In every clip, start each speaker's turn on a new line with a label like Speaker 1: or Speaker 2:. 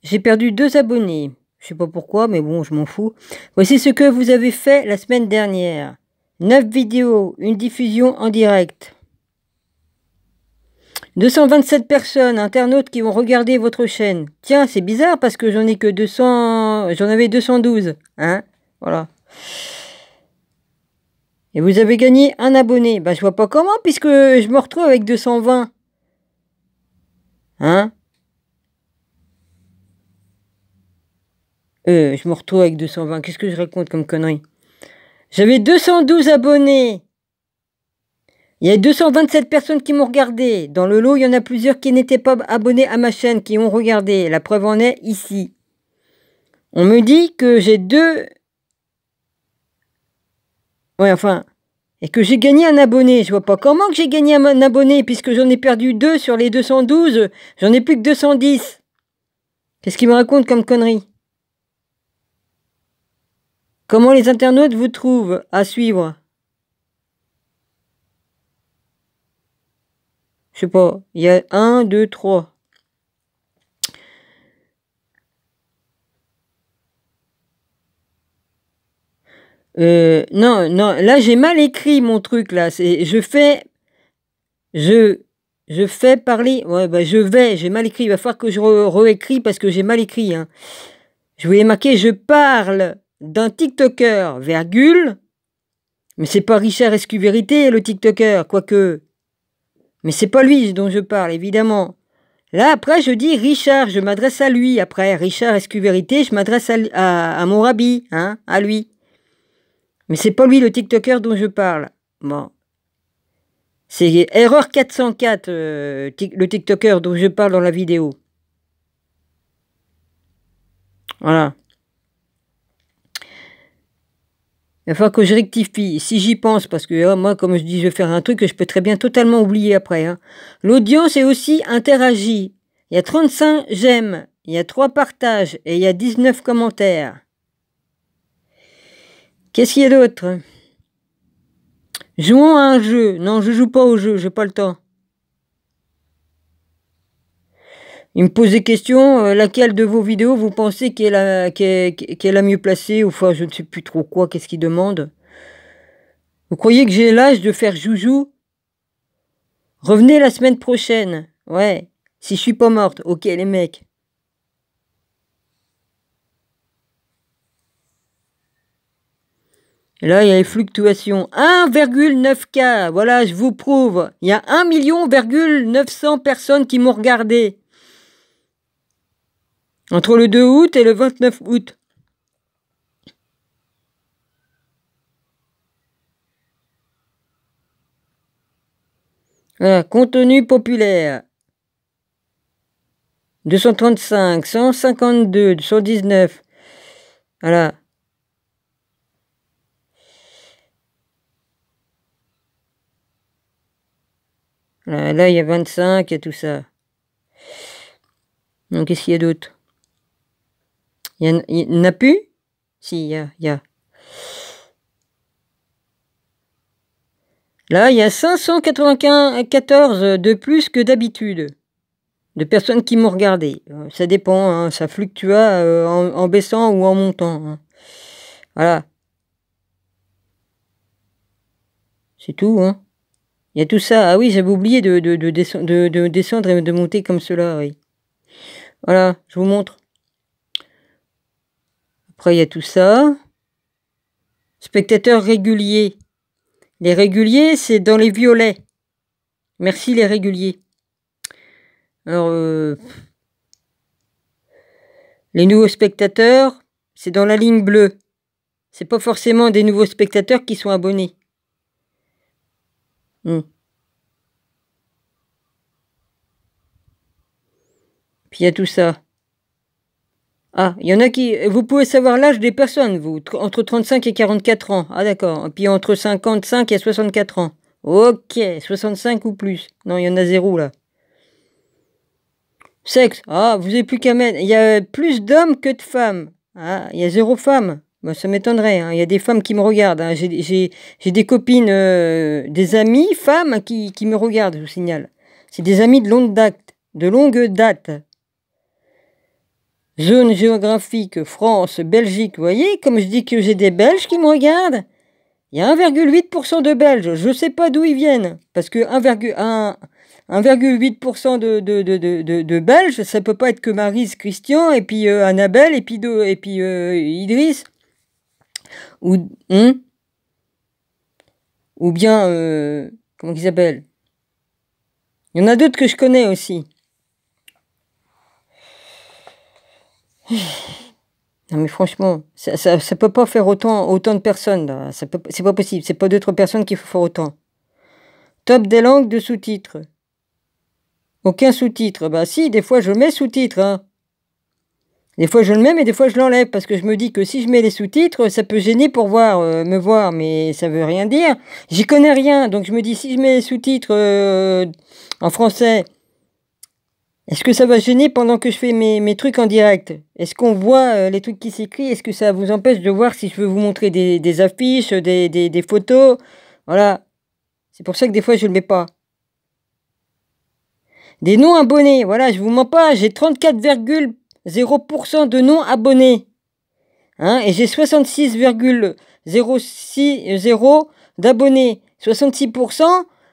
Speaker 1: J'ai perdu 2 abonnés. Je sais pas pourquoi, mais bon, je m'en fous. Voici ce que vous avez fait la semaine dernière. 9 vidéos, une diffusion en direct. 227 personnes, internautes qui ont regardé votre chaîne. Tiens, c'est bizarre parce que j'en ai que 200... J'en avais 212. Hein? Voilà. Et vous avez gagné un abonné. Bah, je vois pas comment, puisque je me retrouve avec 220. Hein? Je me retrouve avec 220. Qu'est-ce que je raconte comme connerie? J'avais 212 abonnés. Il y a 227 personnes qui m'ont regardé. Dans le lot, il y en a plusieurs qui n'étaient pas abonnés à ma chaîne, qui ont regardé. La preuve en est ici. On me dit que j'ai 2... Ouais, enfin... Et que j'ai gagné un abonné. Je vois pas comment que j'ai gagné un abonné, puisque j'en ai perdu 2 sur les 212. J'en ai plus que 210. Qu'est-ce qu'il me raconte comme connerie? Comment les internautes vous trouvent à suivre? Je sais pas. Il y a 1, 2, 3. Non, non, là j'ai mal écrit mon truc là. C'est je fais parler. Ouais, bah j'ai mal écrit. Il va falloir que je réécris parce que j'ai mal écrit. Hein. Je voulais marquer je parle d'un TikToker, virgule. Mais c'est pas Richard Escuvérité le TikToker, quoique. Mais c'est pas lui dont je parle, évidemment. Là, après, je dis Richard, je m'adresse à lui. Après, Richard Escuvérité, je m'adresse à mon rabbi, hein, à lui. Mais c'est pas lui le TikToker dont je parle. Bon. C'est Erreur 404, le TikToker dont je parle dans la vidéo. Voilà. Il va falloir que je rectifie, si j'y pense, parce que moi, comme je dis, je vais faire un truc que je peux très bien totalement oublier après. Hein. L'audience est aussi interagie. Il y a 35 j'aime, il y a 3 partages et il y a 19 commentaires. Qu'est-ce qu'il y a d'autre? Jouons à un jeu. Non, je joue pas au jeu, j'ai pas le temps. Il me pose des questions. Laquelle de vos vidéos vous pensez qu'est la mieux placée? Ou enfin, je ne sais plus trop quoi. Qu'est-ce qu'il demande? Vous croyez que j'ai l'âge de faire joujou? Revenez la semaine prochaine. Ouais. Si je suis pas morte. Ok, les mecs. Et là, il y a les fluctuations. 1,9K. Voilà, je vous prouve. Il y a 1,900 personnes qui m'ont regardé. Entre le 2 août et le 29 août. Voilà, contenu populaire. 235, 152, 119. Voilà. Là, il y a 25, il y a tout ça. Donc, qu'est-ce qu'il y a d'autre? Il n'y en a plus? Si, il y a. Là, il y a 594 de plus que d'habitude. De personnes qui m'ont regardé. Ça dépend, hein, ça fluctue en baissant ou en montant. Hein. Voilà. C'est tout, hein. Il y a tout ça. Ah oui, j'avais oublié de descendre et de monter comme cela, oui. Voilà, je vous montre. Après, il y a tout ça. Spectateurs réguliers. Les réguliers, c'est dans les violets. Merci les réguliers. Alors, les nouveaux spectateurs, c'est dans la ligne bleue. C'est pas forcément des nouveaux spectateurs qui sont abonnés. Puis il y a tout ça. Ah, il y en a qui... Vous pouvez savoir l'âge des personnes, vous. Entre 35 et 44 ans. Ah, d'accord. Puis entre 55 et 64 ans. Ok, 65 ou plus. Non, il y en a 0, là. Sexe. Ah, vous n'avez plus qu'à mettre... Il y a plus d'hommes que de femmes. Ah, il y a 0 femmes. Bah, ça m'étonnerait. Hein. Il y a des femmes qui me regardent. Hein. J'ai des copines, des amies, femmes, qui me regardent, je vous signale. C'est des amis de longue date. De longue date. Zone géographique, France, Belgique. Vous voyez, comme je dis que j'ai des Belges qui me regardent, il y a 1,8% de Belges. Je ne sais pas d'où ils viennent. Parce que 1,8% de Belges, ça peut pas être que Maryse, Christian, et puis Annabelle, et puis Idriss. Ou, ou bien, comment ils s'appellent? Il y en a d'autres que je connais aussi. Non mais franchement, ça peut pas faire autant de personnes. Là. C'est pas possible. C'est pas d'autres personnes qu'il faut faire autant. Top des langues de sous-titres. Aucun sous-titre. Bah si, des fois je mets sous-titres. Hein. Des fois je le mets, mais des fois je l'enlève parce que je me dis que si je mets les sous-titres, ça peut gêner pour me voir, mais ça veut rien dire. J'y connais rien, donc je me dis si je mets les sous-titres en français, est-ce que ça va gêner pendant que je fais mes trucs en direct? Est-ce qu'on voit les trucs qui s'écrivent? Est-ce que ça vous empêche de voir si je veux vous montrer des affiches, des photos? Voilà. C'est pour ça que des fois je le mets pas. Des non abonnés, voilà, je vous mens pas, j'ai 34,0% de non abonnés. Hein, et j'ai 66,060 d'abonnés. 66%,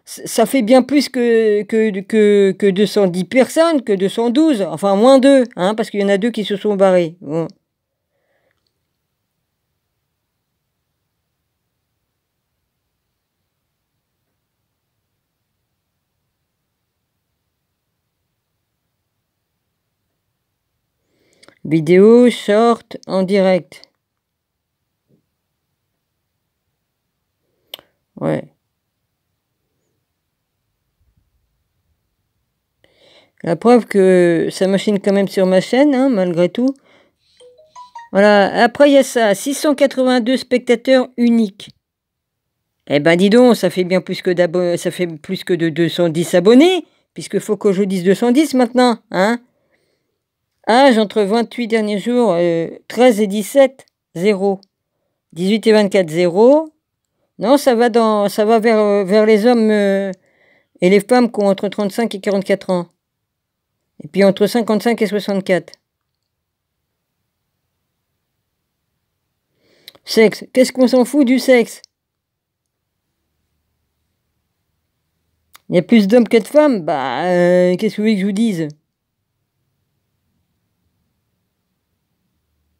Speaker 1: ça fait bien plus que 210 personnes, que 212. Enfin, moins 2, hein, parce qu'il y en a 2 qui se sont barrés. Bon. Vidéo, short, en direct. Ouais. La preuve que ça machine quand même sur ma chaîne, hein, malgré tout. Voilà. Après, il y a ça. 682 spectateurs uniques. Eh ben, dis donc, ça fait bien plus que ça fait plus que de 210 abonnés. Puisque faut que je dise 210 maintenant, hein. Âge entre 28 derniers jours, 13 et 17, 0. 18 et 24, 0. Non, ça va vers les hommes et les femmes qui ont entre 35 et 44 ans. Et puis entre 55 et 64. Sexe. Qu'est-ce qu'on s'en fout du sexe? Il y a plus d'hommes que de femmes? Bah, qu'est-ce que vous voulez que je vous dise?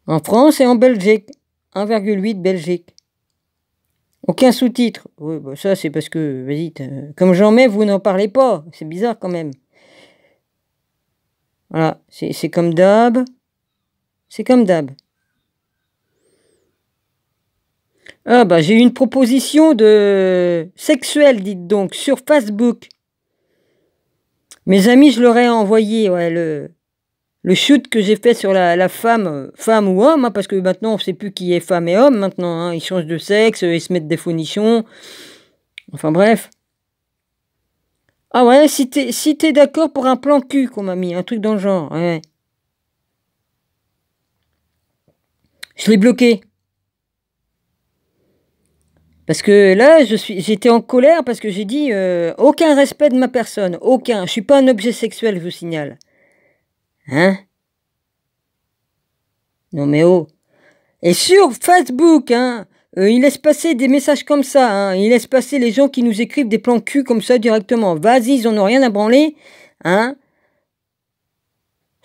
Speaker 1: En France et en Belgique. 1,8 Belgique. Aucun sous-titre. Oui, bah ça c'est parce que, vas-y, comme j'en mets, vous n'en parlez pas. C'est bizarre quand même. Voilà, c'est comme d'hab. C'est comme d'hab. Ah bah j'ai eu une proposition de sexuelle, dites donc, sur Facebook. Mes amis, je leur ai envoyé ouais, le shoot que j'ai fait sur la femme, femme ou homme, hein, parce que maintenant on ne sait plus qui est femme et homme maintenant. Hein, ils changent de sexe, ils se mettent des faux nichons. Enfin bref. Ah ouais, si t'es d'accord pour un plan cul qu'on m'a mis, un truc dans le genre, ouais. Je l'ai bloqué. Parce que là, j'étais en colère parce que j'ai dit aucun respect de ma personne, aucun. Je suis pas un objet sexuel, je vous signale. Hein? Non mais oh. Et sur Facebook, hein, il laisse passer des messages comme ça, hein. Il laisse passer les gens qui nous écrivent des plans cul comme ça directement. Vas-y, ils en ont rien à branler, hein.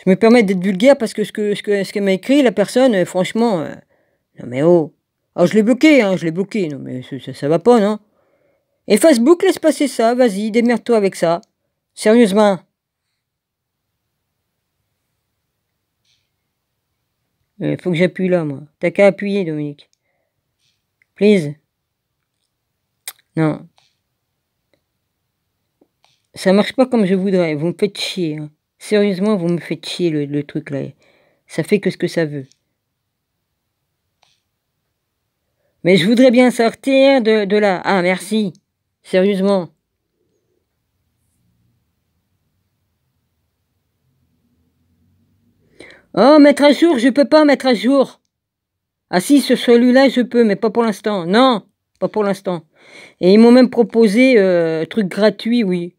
Speaker 1: Je me permets d'être vulgaire parce que ce qu'elle m'a écrit, la personne, franchement, non mais oh. Ah, je l'ai bloqué, hein, je l'ai bloqué. Non mais ça va pas, non? Et Facebook laisse passer ça, vas-y, démerde-toi avec ça. Sérieusement. Faut que j'appuie là, moi. T'as qu'à appuyer, Dominique. Please. Non. Ça marche pas comme je voudrais. Vous me faites chier. Hein. Sérieusement, vous me faites chier le truc là. Ça fait que ce que ça veut. Mais je voudrais bien sortir de là. Ah, merci. Sérieusement. Oh, mettre à jour, je peux pas mettre à jour. Ah si, sur celui-là, je peux, mais pas pour l'instant. Non, pas pour l'instant. Et ils m'ont même proposé truc gratuit, oui.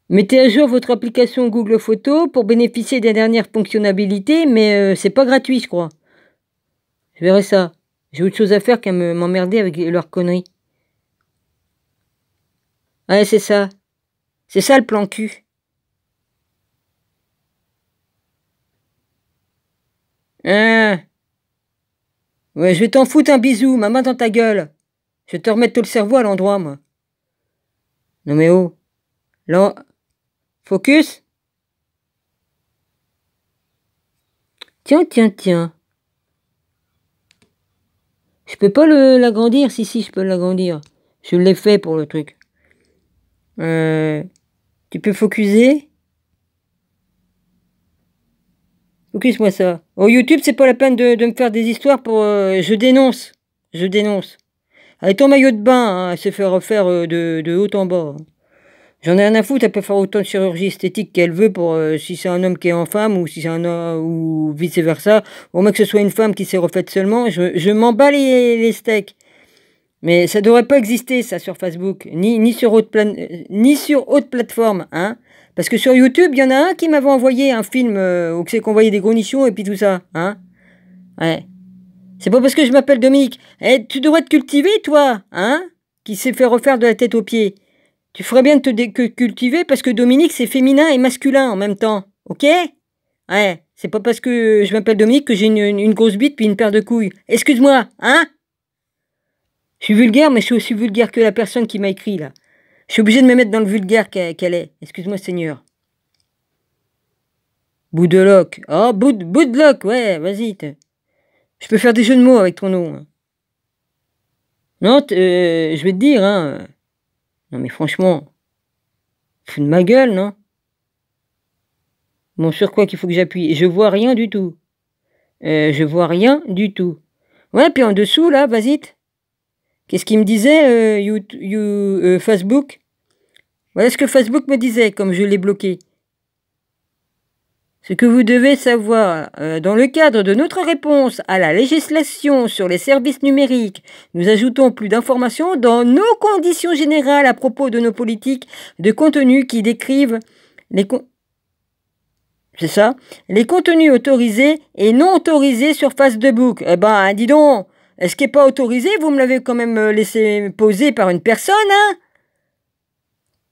Speaker 1: Mettez à jour votre application Google Photos pour bénéficier des dernières fonctionnalités, mais c'est pas gratuit, je crois. Je verrai ça. J'ai autre chose à faire qu'à m'emmerder avec leurs conneries. Ouais, c'est ça. C'est ça le plan cul. Hein. Ouais, je vais t'en foutre un bisou, ma main dans ta gueule. Je vais te remettre tout le cerveau à l'endroit, moi. Non mais oh. Là, focus. Tiens, tiens, tiens. Je peux pas l'agrandir? Si, je peux l'agrandir. Je l'ai fait pour le truc. Tu peux focuser? Focus-moi ça. Oh, YouTube, c'est pas la peine de me faire des histoires pour... je dénonce. Je dénonce. Avec ton maillot de bain, hein, elle se fait refaire de haut en bas. J'en ai rien à foutre, elle peut faire autant de chirurgie esthétique qu'elle veut pour si c'est un homme qui est en femme ou si c'est un homme ou vice versa. Au moins que ce soit une femme qui s'est refaite seulement, je m'en bats les steaks. Mais ça devrait pas exister ça sur Facebook, ni sur autre plateforme, hein. Parce que sur YouTube, il y en a un qui m'avait envoyé un film où c'est qu'on voyait des gros nichons et puis tout ça, hein. Ouais. C'est pas parce que je m'appelle Dominique. Eh, tu devrais te cultiver, toi, hein, qui s'est fait refaire de la tête aux pieds. Tu ferais bien de te cultiver parce que Dominique, c'est féminin et masculin en même temps. Ok? Ouais. C'est pas parce que je m'appelle Dominique que j'ai une grosse bite puis une paire de couilles. Excuse-moi, hein? Je suis vulgaire, mais je suis aussi vulgaire que la personne qui m'a écrit, là. Je suis obligé de me mettre dans le vulgaire qu'elle est. Excuse-moi, Seigneur. Bout de loc. Oh, bout de loc, ouais, vas-y. Je peux faire des jeux de mots avec ton nom. Hein. Non, je vais te dire, hein. Non, mais franchement, fous de ma gueule, non? Bon, sur quoi qu'il faut que j'appuie? Je vois rien du tout. Je vois rien du tout. Ouais, puis en dessous, là, vas-y. Qu'est-ce qu'il me disait, Facebook? Voilà ce que Facebook me disait, comme je l'ai bloqué. Ce que vous devez savoir, dans le cadre de notre réponse à la législation sur les services numériques, nous ajoutons plus d'informations dans nos conditions générales à propos de nos politiques de contenu qui décrivent c'est ça, les contenus autorisés et non autorisés sur Facebook. Eh ben, dis donc, ce qui n'est pas autorisé, vous me l'avez quand même laissé poser par une personne, hein?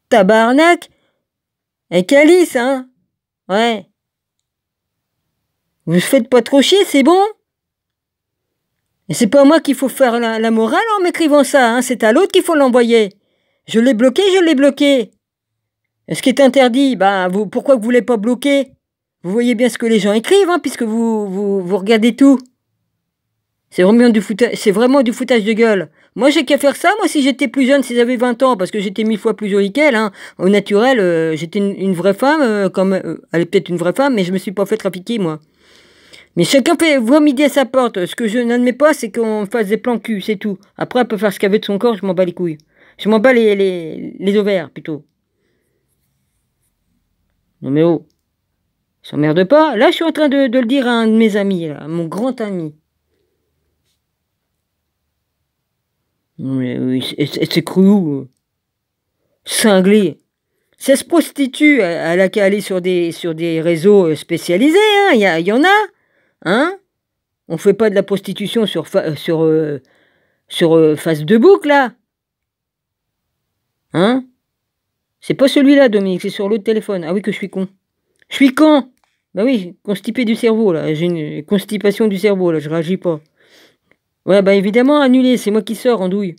Speaker 1: Tabarnak! Et calice, hein? Ouais. Vous faites pas trop chier, c'est bon? Et c'est pas moi qu'il faut faire la morale en m'écrivant ça, hein, c'est à l'autre qu'il faut l'envoyer. Je l'ai bloqué, je l'ai bloqué. Et ce qui est interdit, bah, pourquoi vous voulez pas bloquer? Vous voyez bien ce que les gens écrivent, hein, puisque vous regardez tout. C'est vraiment du foutage de gueule. Moi, j'ai qu'à faire ça, moi, si j'étais plus jeune, si j'avais 20 ans, parce que j'étais 1000 fois plus jolie qu'elle, hein. Au naturel, j'étais une vraie femme, elle est peut-être une vraie femme, mais je me suis pas fait trafiquer, moi. Mais chacun voit midi à sa porte. Ce que je n'admets pas, c'est qu'on fasse des plans cul, c'est tout. Après, elle peut faire ce qu'elle veut de son corps, je m'en bats les couilles. Je m'en bats les ovaires, plutôt. Non mais oh, s'emmerde pas. Là, je suis en train de le dire à un de mes amis, là, à mon grand ami. Non mais oui, c'est cru où? Cinglé. Si elle se prostitue, elle a qu'à aller sur des réseaux spécialisés, hein. Il y en a, hein. On fait pas de la prostitution sur face de boucle, là. Hein? C'est pas celui-là, Dominique, c'est sur l'autre téléphone. Ah oui que je suis con. Je suis con. Bah oui, constipé du cerveau, là. J'ai une constipation du cerveau, là, je réagis pas. Ouais, bah évidemment, annulé, c'est moi qui sors en douille.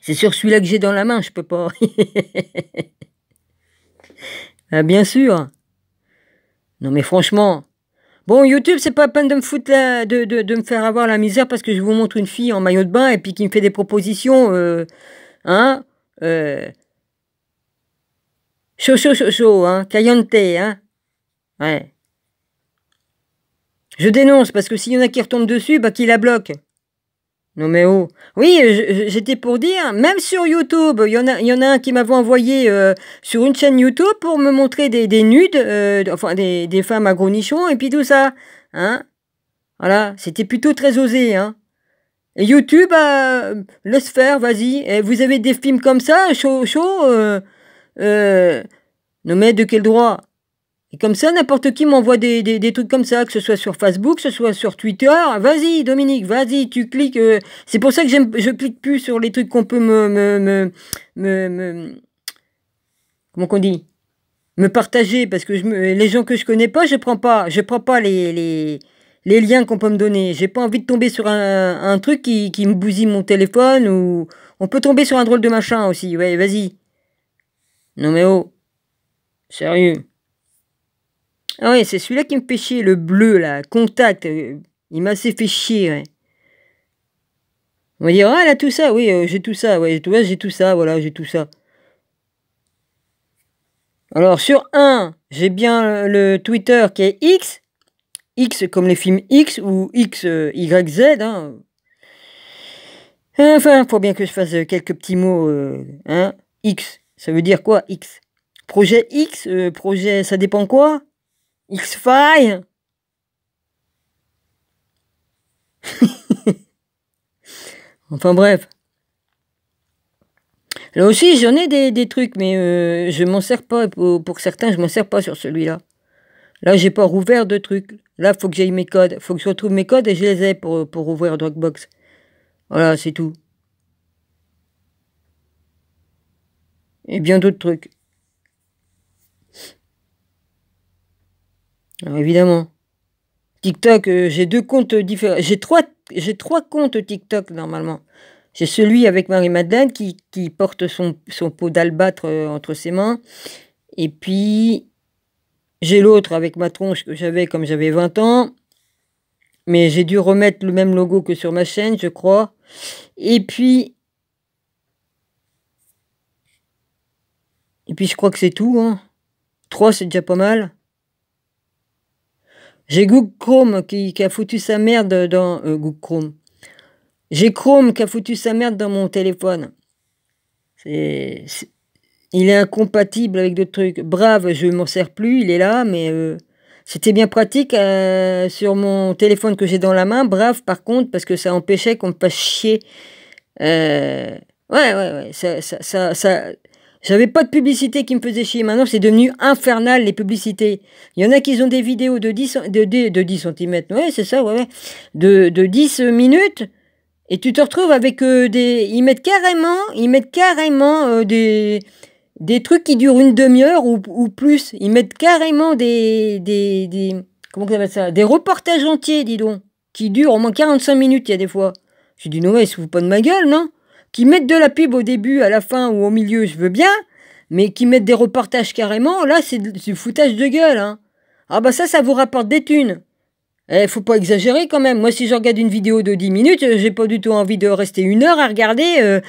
Speaker 1: C'est sur celui-là que j'ai dans la main, je peux pas. Ah, bien sûr. Non mais franchement. Bon, YouTube, c'est pas la peine de me foutre de me faire avoir la misère parce que je vous montre une fille en maillot de bain et puis qui me fait des propositions, hein, chaud, hein, caliente, hein, ouais. Je dénonce parce que s'il y en a qui retombent dessus, bah qui la bloquent. Non mais oh. Oui, j'étais pour dire, même sur YouTube, il y en a un qui m'avait envoyé sur une chaîne YouTube pour me montrer des nudes, enfin des femmes à gros nichons et puis tout ça, hein. Voilà, c'était plutôt très osé, hein. Et YouTube, laisse faire, vas-y. Et vous avez des films comme ça, chaud, non mais de quel droit? Et comme ça, n'importe qui m'envoie des trucs comme ça, que ce soit sur Facebook, que ce soit sur Twitter. Vas-y, Dominique, vas-y, tu cliques. C'est pour ça que je clique plus sur les trucs qu'on peut comment qu'on dit? Me partager, parce que les gens que je connais pas, je prends pas les liens qu'on peut me donner. J'ai pas envie de tomber sur un truc qui me bousille mon téléphone, ou on peut tomber sur un drôle de machin aussi. Ouais, vas-y. Non mais oh, sérieux. Ah ouais, c'est celui-là qui me fait chier, le bleu là, contact. Il m'a assez fait chier, ouais. On va dire, ah là, tout ça, oui, j'ai tout ça, ouais, tu vois, j'ai tout ça, voilà, j'ai tout ça. Alors, sur un, j'ai bien le Twitter qui est X. X comme les films X ou X, Y, Z, hein. Enfin, faut bien que je fasse quelques petits mots, hein. X, ça veut dire quoi, X? Projet X, projet, ça dépend quoi? X-File. Enfin bref. Là aussi, j'en ai des trucs, mais je m'en sers pas. Pour certains, je m'en sers pas sur celui-là. Là, j'ai pas rouvert de trucs. Là, faut que j'aille mes codes. Faut que je retrouve mes codes et je les ai pour ouvrir Dropbox. Voilà, c'est tout. Et bien d'autres trucs. Alors, évidemment. TikTok, j'ai 2 comptes différents. J'ai trois comptes TikTok, normalement. J'ai celui avec Marie-Madeleine qui porte son pot d'albâtre entre ses mains. Et puis, j'ai l'autre avec ma tronche que j'avais comme j'avais 20 ans. Mais j'ai dû remettre le même logo que sur ma chaîne, je crois. Et puis, je crois que c'est tout, hein. 3, c'est déjà pas mal. J'ai Google Chrome qui a foutu sa merde dans... Google Chrome. J'ai Chrome qui a foutu sa merde dans mon téléphone. Il est incompatible avec d'autres trucs. Brave, je m'en sers plus, il est là, mais c'était bien pratique sur mon téléphone que j'ai dans la main. Brave, par contre, parce que ça empêchait qu'on me fasse chier. Ouais. Ça, j'avais pas de publicité qui me faisait chier. Maintenant, c'est devenu infernal, les publicités. Il y en a qui ont des vidéos de 10 cm. Ouais, c'est ça, ouais. De 10 minutes. Et tu te retrouves avec ils mettent carrément des trucs qui durent une demi-heure ou plus. Ils mettent carrément comment on appelle ça? Des reportages entiers, dis donc. Qui durent au moins 45 minutes, il y a des fois. J'ai dit, non, ouais, ils se foutent pas de ma gueule, non? Qui mettent de la pub au début, à la fin ou au milieu, je veux bien. Mais qui mettent des reportages carrément, là, c'est du foutage de gueule, hein. Ah bah ça vous rapporte des thunes. Faut pas exagérer quand même. Moi, si je regarde une vidéo de 10 minutes, j'ai pas du tout envie de rester 1 heure à regarder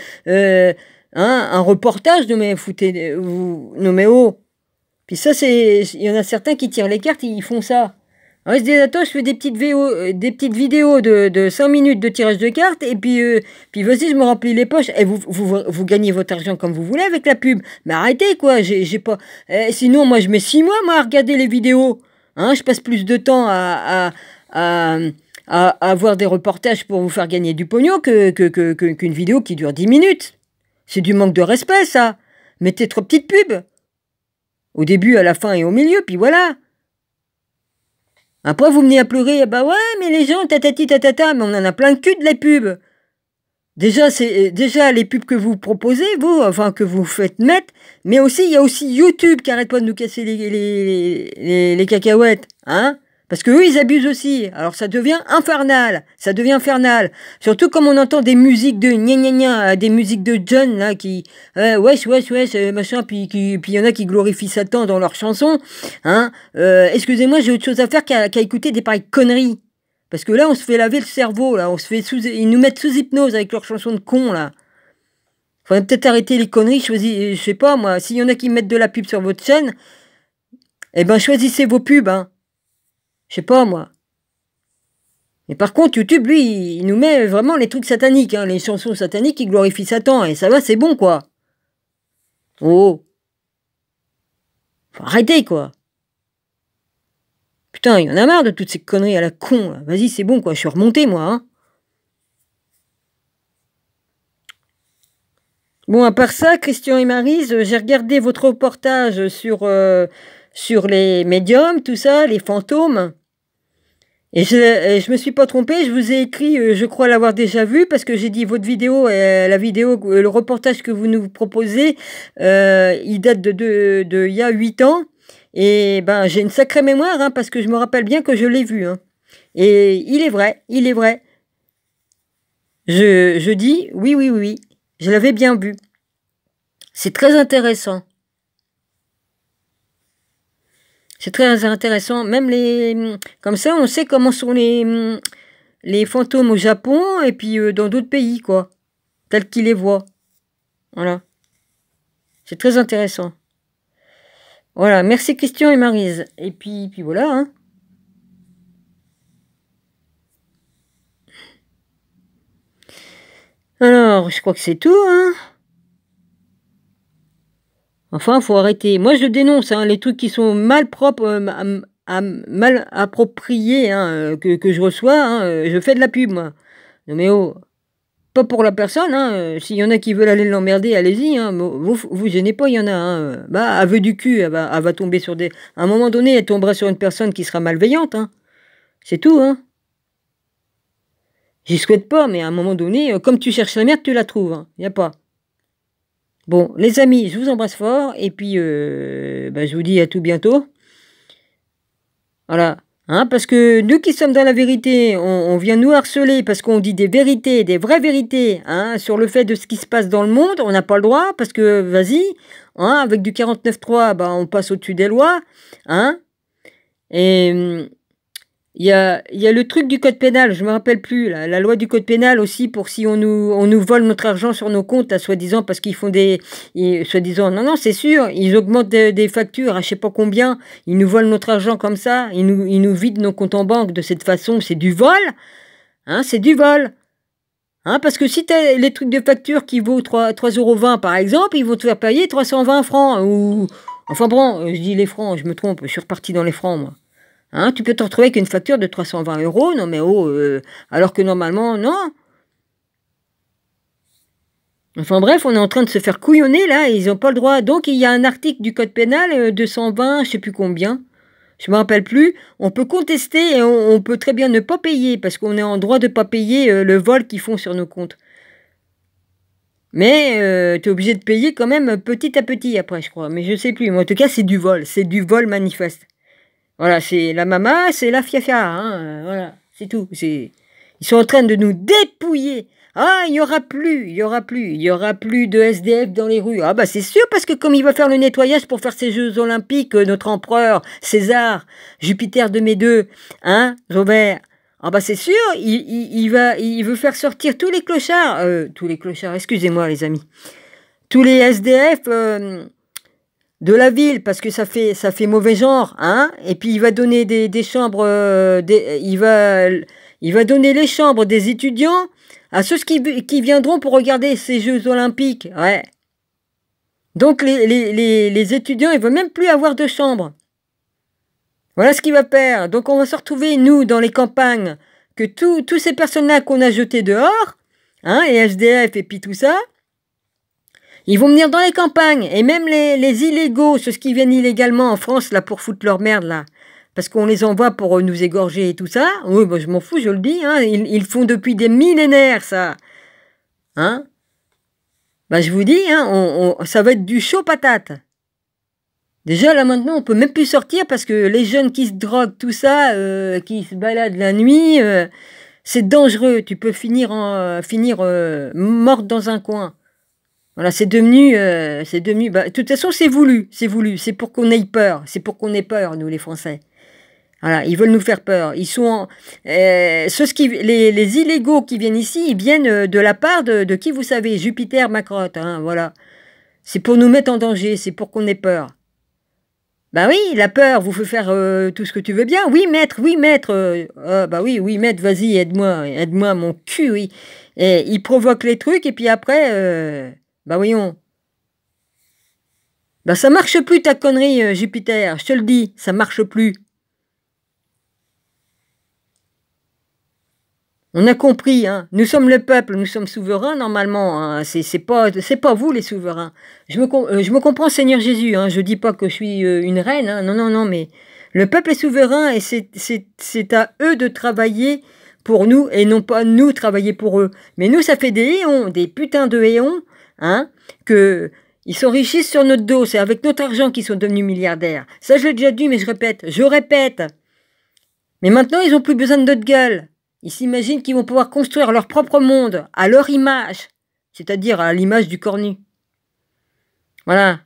Speaker 1: un reportage. Non mais foutez, non mais oh. Puis ça, il y en a certains qui tirent les cartes, ils font ça. Alors ils se disent, attends, je fais des petites vidéos de 5 minutes de tirage de cartes, et puis vas-y, je me remplis les poches. Et vous gagnez votre argent comme vous voulez avec la pub. Mais arrêtez, quoi, j'ai pas... sinon, moi, je mets 6 mois, moi, à regarder les vidéos. Hein, je passe plus de temps à avoir des reportages pour vous faire gagner du pognon qu'une vidéo qui dure 10 minutes. C'est du manque de respect, ça. Mettez 3 petites pubs. Au début, à la fin et au milieu, puis voilà. Après, vous venez à pleurer, bah ouais, mais les gens, tatati tatata, mais on en a plein de cul de les pubs. Déjà, c'est les pubs que vous proposez, vous, enfin, que vous faites mettre, mais aussi, il y a aussi YouTube qui arrête pas de nous casser les cacahuètes, hein. Parce que eux, ils abusent aussi. Alors, ça devient infernal. Surtout comme on entend des musiques de gna gna gna, des musiques de John, là, qui, wesh, machin, puis il y en a qui glorifient Satan dans leurs chansons, hein. Excusez-moi, j'ai autre chose à faire qu'à écouter des pareilles conneries. Parce que là, on se fait laver le cerveau, là. Ils nous mettent sous hypnose avec leurs chansons de cons, là. Faudrait peut-être arrêter les conneries, je sais pas, moi. S'il y en a qui mettent de la pub sur votre chaîne, eh ben, choisissez vos pubs, hein. Je sais pas, moi. Mais par contre, YouTube, lui, il nous met vraiment les trucs sataniques, hein. Les chansons sataniques qui glorifient Satan. Et ça va, c'est bon, quoi. Oh. Faut arrêter, quoi. Putain, il y en a marre de toutes ces conneries à la con, là. Vas-y, c'est bon, quoi. Je suis remonté, moi, hein. Bon, à part ça, Christian et Maryse, j'ai regardé votre reportage sur les médiums, tout ça, les fantômes. Et je me suis pas trompée, je vous ai écrit, je crois l'avoir déjà vu, parce que j'ai dit votre vidéo, la vidéo, le reportage que vous nous proposez, il date de il y a 8 ans. Et ben j'ai une sacrée mémoire, hein, parce que je me rappelle bien que je l'ai vu. Hein. Et il est vrai, il est vrai. Je dis oui, oui, oui, je l'avais bien vu. C'est très intéressant. C'est très intéressant. Même comme ça, on sait comment sont les fantômes au Japon et puis dans d'autres pays, quoi. Tels qu'ils les voient. Voilà. C'est très intéressant. Voilà. Merci Christian et Maryse. Et puis voilà, hein. Alors, je crois que c'est tout, hein. Enfin, faut arrêter. Moi, je dénonce, hein, les trucs qui sont mal propres, mal appropriés, hein, que je reçois. Hein, je fais de la pub, moi. Non mais oh, pas pour la personne, hein. S'il y en a qui veulent aller l'emmerder, allez-y, hein. Vous gênez pas, il y en a, hein. Bah, aveu du cul, elle va tomber sur des... À un moment donné, elle tombera sur une personne qui sera malveillante, hein. C'est tout, hein. J'y souhaite pas, mais à un moment donné, comme tu cherches la merde, tu la trouves, hein. Y a pas. Bon, les amis, je vous embrasse fort, et puis, bah, je vous dis à tout bientôt. Voilà. Hein, parce que nous qui sommes dans la vérité, on vient nous harceler parce qu'on dit des vérités, des vraies vérités, hein, sur le fait de ce qui se passe dans le monde. On n'a pas le droit parce que, vas-y, hein, avec du 49.3, bah, on passe au-dessus des lois. Hein, et il y a le truc du code pénal, je me rappelle plus, la loi du code pénal aussi, pour si on nous vole notre argent sur nos comptes, soi-disant, parce qu'ils font soi-disant, non, c'est sûr, ils augmentent des factures à je sais pas combien, ils nous volent notre argent comme ça, ils nous vident nos comptes en banque de cette façon, c'est du vol, hein, c'est du vol. Hein, parce que si tu as les trucs de facture qui vaut 3,20 € par exemple, ils vont te faire payer 320 francs, ou... Enfin bon, je dis les francs, je me trompe, je suis reparti dans les francs, moi. Hein, tu peux te retrouver avec une facture de 320 €, non mais oh, alors que normalement, non. Enfin bref, on est en train de se faire couillonner là, et ils n'ont pas le droit. Donc il y a un article du code pénal, 220, je sais plus combien, je me rappelle plus. On peut contester et on peut très bien ne pas payer, parce qu'on est en droit de ne pas payer le vol qu'ils font sur nos comptes. Mais tu es obligé de payer quand même petit à petit après, je crois. Mais je sais plus. Mais en tout cas, c'est du vol manifeste. Voilà, c'est la mama, c'est la fiafia, hein, voilà, c'est tout. Ils sont en train de nous dépouiller. Ah, il y aura plus de SDF dans les rues. Ah bah c'est sûr, parce que comme il va faire le nettoyage pour faire ses Jeux Olympiques, notre empereur, César, Jupiter de mes deux, hein, Robert. Ah bah c'est sûr, il veut faire sortir tous les clochards, excusez-moi les amis, tous les SDF... de la ville, parce que ça fait mauvais genre, hein. Et puis il va donner des chambres, il va donner les chambres des étudiants à ceux qui viendront pour regarder ces Jeux Olympiques, ouais. Donc les étudiants, ils vont même plus avoir de chambre. Voilà ce qu'il va faire. Donc on va se retrouver, nous, dans les campagnes, que tous ces personnes-là qu'on a jetées dehors, hein, et SDF et puis tout ça, ils vont venir dans les campagnes, et même les illégaux, ceux qui viennent illégalement en France, là, pour foutre leur merde, là, parce qu'on les envoie pour nous égorger et tout ça, oui, bah, je m'en fous, je le dis, hein, ils font depuis des millénaires, ça, hein, bah, je vous dis, hein, ça va être du chaud patate. Déjà, là, maintenant, on peut même plus sortir, parce que les jeunes qui se droguent, tout ça, qui se baladent la nuit, c'est dangereux, tu peux finir morte dans un coin. Voilà, c'est devenu, bah, de toute façon, c'est voulu, c'est pour qu'on ait peur, nous, les Français. Voilà, ils veulent nous faire peur. Ils sont, les illégaux qui viennent ici, ils viennent de la part de qui vous savez, Jupiter, Macrotte, hein, voilà. C'est pour nous mettre en danger, c'est pour qu'on ait peur. Bah oui, la peur vous fait faire tout ce que tu veux bien. Oui, maître, bah oui, maître, vas-y, aide-moi, mon cul, oui. Et il provoque les trucs, et puis après, bah voyons. Bah ça marche plus ta connerie, Jupiter, je te le dis, ça marche plus. On a compris, hein. Nous sommes le peuple, nous sommes souverains normalement. Hein. C'est pas vous les souverains. Je me comprends, Seigneur Jésus. Hein. Je dis pas que je suis une reine. Hein. Non, non, non, mais le peuple est souverain et c'est à eux de travailler pour nous et non pas nous travailler pour eux. Mais nous, ça fait des éons, des putains de éons, hein, que ils s'enrichissent sur notre dos. C'est avec notre argent qu'ils sont devenus milliardaires. Ça, je l'ai déjà dit, mais je répète. Mais maintenant, ils ont plus besoin de notre gueule. Ils s'imaginent qu'ils vont pouvoir construire leur propre monde à leur image, c'est-à-dire à l'image du cornu. Voilà.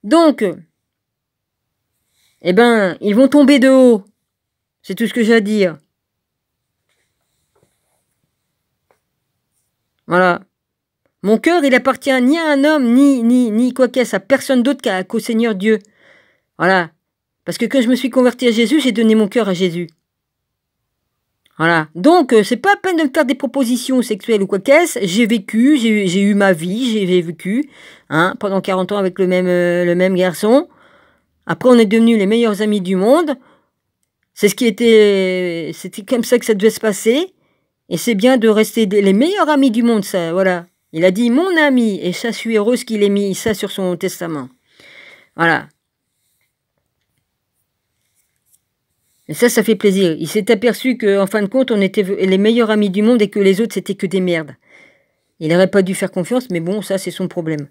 Speaker 1: Donc, eh ben, ils vont tomber de haut. C'est tout ce que j'ai à dire. Voilà. Mon cœur, il appartient ni à un homme, ni quoi qu'est-ce, à personne d'autre qu'au Seigneur Dieu. Voilà. Parce que quand je me suis converti à Jésus, j'ai donné mon cœur à Jésus. Voilà. Donc, c'est pas la peine de me faire des propositions sexuelles ou quoi qu'est-ce. J'ai vécu, j'ai eu ma vie, j'ai vécu, hein, pendant 40 ans avec le même garçon. Après, on est devenus les meilleurs amis du monde. C'était comme ça que ça devait se passer. Et c'est bien de rester les meilleurs amis du monde, ça, voilà. Il a dit mon ami, et ça, je suis heureuse qu'il ait mis ça sur son testament. Voilà. Et ça fait plaisir. Il s'est aperçu qu'en fin de compte, on était les meilleurs amis du monde et que les autres, c'était que des merdes. Il n'aurait pas dû faire confiance, mais bon, ça, c'est son problème.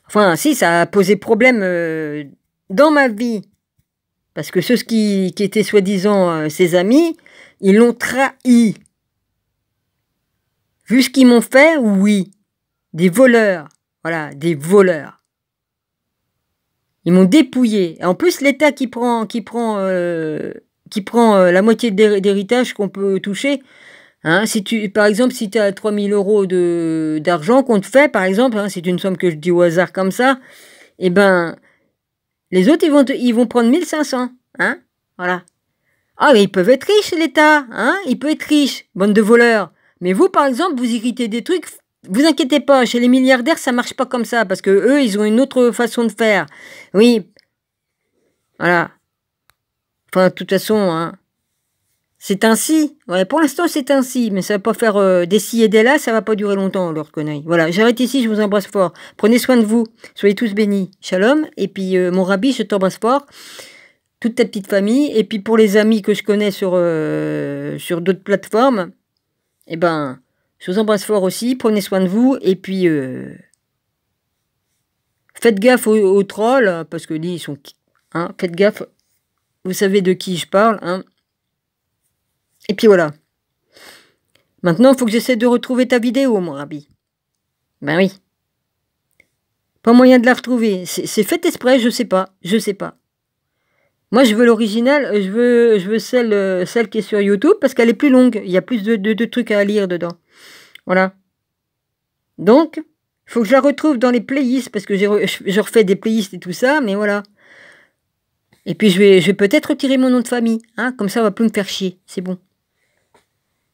Speaker 1: Enfin, si, ça a posé problème dans ma vie. Parce que ceux qui étaient soi-disant ses amis, ils l'ont trahi. Vu ce qu'ils m'ont fait, oui. Des voleurs. Voilà, des voleurs. Ils m'ont dépouillé. Et en plus, l'État qui prend la moitié d'héritage qu'on peut toucher. Hein, par exemple, si tu as 3 000 euros d'argent qu'on te fait, par exemple, hein, c'est une somme que je dis au hasard comme ça, eh ben, les autres, ils vont prendre 1 500. Hein, voilà. Ah, mais ils peuvent être riches, l'État. Hein, il peut être riche, bande de voleurs. Mais vous, par exemple, vous héritez des trucs. Vous inquiétez pas, chez les milliardaires, ça marche pas comme ça, parce que eux, ils ont une autre façon de faire. Oui. Voilà. Enfin, de toute façon, hein. C'est ainsi. Ouais, pour l'instant, c'est ainsi. Mais ça va pas faire des ci et des là, ça va pas durer longtemps, leur connerie. Voilà, j'arrête ici, je vous embrasse fort. Prenez soin de vous. Soyez tous bénis. Shalom. Et puis, mon rabbi, je t'embrasse fort. Toute ta petite famille. Et puis, pour les amis que je connais sur d'autres plateformes, eh ben... je vous embrasse fort aussi, prenez soin de vous, et puis faites gaffe aux trolls, parce que ils sont... Hein, faites gaffe, vous savez de qui je parle. Hein. Et puis voilà. Maintenant, il faut que j'essaie de retrouver ta vidéo, mon rabbi. Ben oui. Pas moyen de la retrouver. C'est fait exprès, je sais pas. Moi, je veux l'original, je veux celle qui est sur YouTube, parce qu'elle est plus longue. Il y a plus de trucs à lire dedans. Voilà. Donc, il faut que je la retrouve dans les playlists, parce que je refais des playlists et tout ça, mais voilà. Et puis, je vais peut-être retirer mon nom de famille, hein, comme ça, on va plus me faire chier, c'est bon.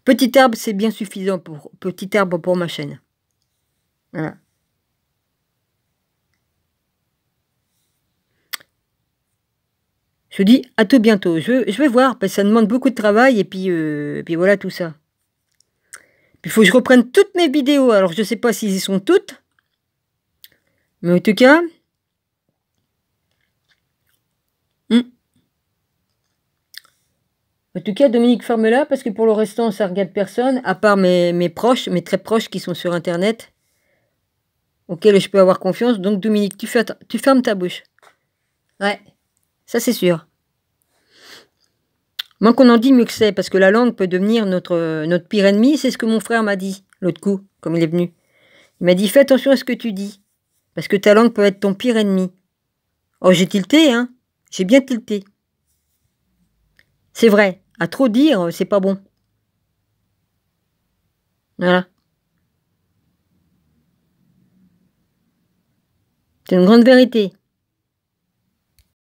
Speaker 1: Petit arbre, c'est bien suffisant petit arbre pour ma chaîne. Voilà. Je vous dis à tout bientôt. Je vais voir, parce que ça demande beaucoup de travail, et puis voilà tout ça. Il faut que je reprenne toutes mes vidéos. Alors, je ne sais pas s'ils y sont toutes. Mais en tout cas... En tout cas, Dominique, ferme-la, parce que pour le restant, ça ne regarde personne, à part mes proches, mes très proches qui sont sur Internet, auxquels je peux avoir confiance. Donc, Dominique, tu fermes ta bouche. Ouais, ça c'est sûr. Moins qu'on en dit, mieux que c'est, parce que la langue peut devenir notre pire ennemi. C'est ce que mon frère m'a dit l'autre coup, comme il est venu. Il m'a dit, fais attention à ce que tu dis, parce que ta langue peut être ton pire ennemi. Oh, j'ai tilté, hein. J'ai bien tilté. C'est vrai, à trop dire, c'est pas bon. Voilà. C'est une grande vérité.